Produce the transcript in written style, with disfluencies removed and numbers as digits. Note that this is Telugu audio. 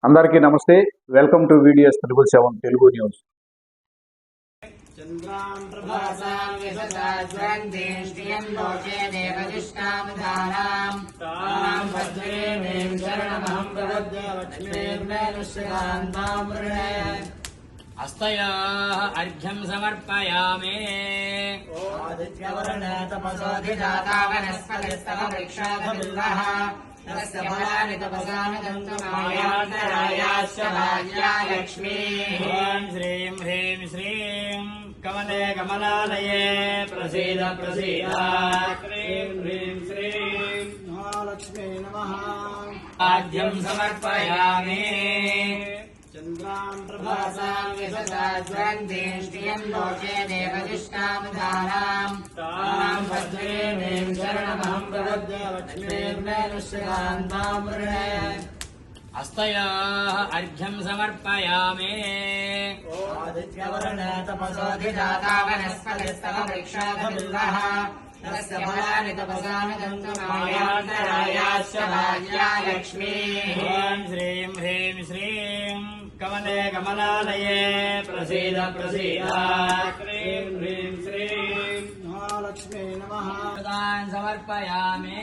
అందరికీ నమస్తే. Welcome to VDS 777 Telugu news. చంద్రాం ప్రభాసాం యశసాజ్వందేష్టియం లోకే దేవదిష్టావధానాం తాం భద్రేమేం శరణమహం ప్రపద్య లక్ష్మీర్మేనుష్యకాంతాం వృణే హస్తయాః అర్ఘ్యం సమర్పయామి. ఆదిత్యవర్ణే తపసోధిజాతా వనస్పతిస్తవ వృక్షాధబిల్వః తస్య ఫలాని తపసాని దంతమాయాంతరాయాశ్చ భాగ్యా లక్ష్మీ. ఓం శ్రీం హ్రీం శ్రీం కమలే కమలాలయే ప్రసీద ప్రసీద. హ్రీం హ్రీం శ్రీం మహాలక్ష్మీ నమః. ఆద్యం సమర్పయామి. చంద్రాం ప్రభాసాం యశసాజ్వందేష్టియం లోకే దేవదిష్టావధానాం తాం భద్రేమేం శరణమహం ప్రపద్య లక్ష్మీర్మేనుష్యకాంతాం వృణే హస్తయాః అర్ఘ్యం సమర్పయామి. ఆదిత్యవర్ణే తపసోధిజాతా వనస్పతిస్తవ వృక్షాధబిల్వః తస్య ఫలాని తపసాని దంతమాయాంతరాయాశ్చ భాగ్యా లక్ష్మీ. ఓం శ్రీం హ్రీం శ్రీం కమలే కమలాలయే ప్రసీద ప్రసీద. హ్రీం హ్రీం శ్రీం మహాలక్ష్మీ నమః. సమర్పయామి.